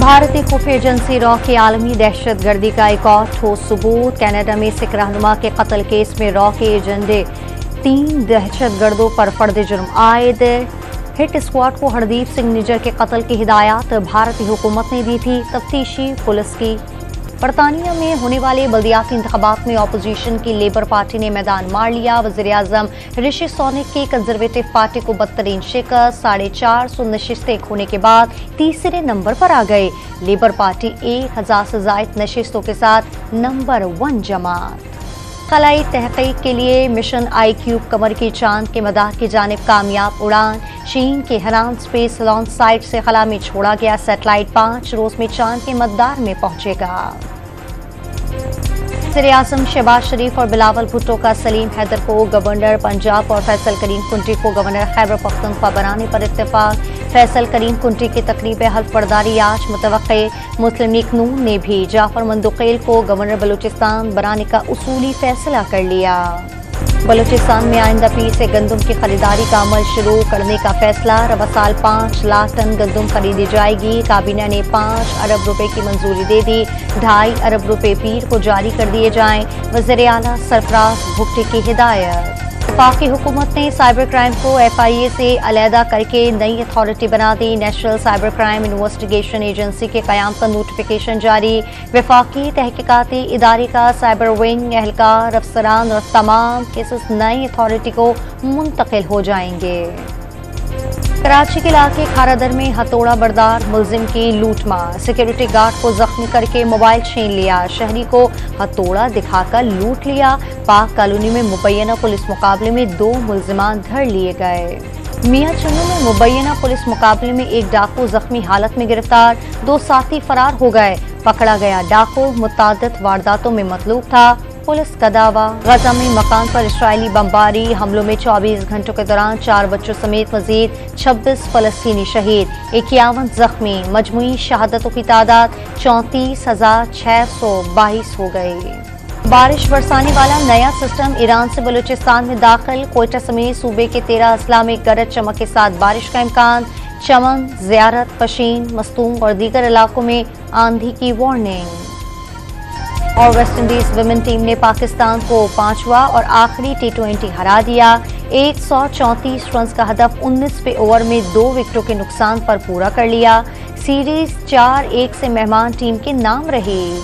भारतीय खुफिया agency raw की आलमी दहशतगर्दी का एक और ठोस सबूत। कनाडा में सिख रहनुमा के कत्ल केस में रॉ के एजेंडे 3 दहशतगर्दों पर फर्द जुर्म आयद। हिट स्क्वाड को हरदीप सिंह निज्जर के कत्ल की हिदायत भारतीय हुकूमत ने दी थी। तफ्तीशी पुलिस की। बरतानिया में होने वाले बल्दियाती इंतखाबात में अपोजिशन की लेबर पार्टी ने मैदान मार लिया। वज़ीर-ए-आज़म ऋषि सुनक की कंजर्वेटिव पार्टी को बदतरीन शिकस्त। 450 नशिस्तें खोने के बाद तीसरे नंबर पर आ गए। लेबर पार्टी 1000 से ज़ायद नशिस्तों के साथ नंबर 1 जमात। खलाई तहकीक के लिए मिशन आई-क्यूब कमर की चांद के मदार की जानिब कामयाब उड़ान। चीन के हनान स्पेस लॉन्च साइट से खला में छोड़ा गया सैटेलाइट 5 रोज में चांद के मदार में पहुंचेगा। वज़ीर-ए-आज़म शहबाज शरीफ और बिलावल भुट्टो का सलीम हैदर को गवर्नर पंजाब और फैसल करीम कुंटी को गवर्नर खैबर पख्तूनख्वा बनाने पर इत्तेफाक। फैसल करीम कुंटी की तकरीब हल्फ बर्दारी आज मुतवक्के। मुस्लिम लीग नून ने भी जाफर मंदुकेल को गवर्नर बलूचिस्तान बनाने का उसूली फैसला कर लिया। बलूचिस्तान में आइंदा पीर से गंदम की खरीदारी का अमल शुरू करने का फैसला। रवा साल 5 लाख टन गंदम खरीदी जाएगी। काबीना ने 5 अरब रुपए की मंजूरी दे दी। 2.5 अरब रुपए पीर को जारी कर दिए जाएं। वज़ीर आला सरफराज भुट्टो की हिदायत। वफाकी हुकूमत ने साइबर क्राइम को FIA से अलहदा करके नई अथॉरिटी बना दी। National cyber crime investigation agency के क़याम का नोटिफिकेशन जारी। वफाकी तहकीकाती इदारे का साइबर विंग एहलकार अफसरान और तमाम केसेस नई अथॉरिटी को मुंतकिल हो जाएंगे। कराची के इलाके खारादर में हथौड़ा बरदार मुलजिम की लूटमार। सिक्योरिटी गार्ड को जख्मी करके मोबाइल छीन लिया। शहरी को हथौड़ा दिखाकर लूट लिया। पाक कॉलोनी में मुबैना पुलिस मुकाबले में 2 मुलजिमान धर लिए गए। मियां चन्नू में मुबैना पुलिस मुकाबले में एक डाकू जख्मी हालत में गिरफ्तार। 2 साथी फरार हो गए। पकड़ा गया डाकू मुतादिद वारदातों में मतलूब था। पुलिस का दावा। गजा में मकान पर इस्राइली बमबारी हमलों में 24 घंटों के दौरान 4 बच्चों समेत मजीद 26 फलस्तीनी शहीद, 51 जख्मी। मजमूई शहादतों की तादाद 34,622 हो गई। बारिश बरसाने वाला नया सिस्टम ईरान से बलूचिस्तान में दाखिल। कोयटा समेत सूबे के 13 अजला में गरज चमक के साथ बारिश का इम्कान। चमन, ज़ियारत, पशीन, मस्तूम और दीगर इलाकों में आंधी की वार्निंग। और वेस्ट इंडीज विमेन टीम ने पाकिस्तान को 5वां और आखिरी T20 हरा दिया। 134 रन का हदफ 19वें ओवर में 2 विकेटों के नुकसान पर पूरा कर लिया। सीरीज 4-1 से मेहमान टीम के नाम रही।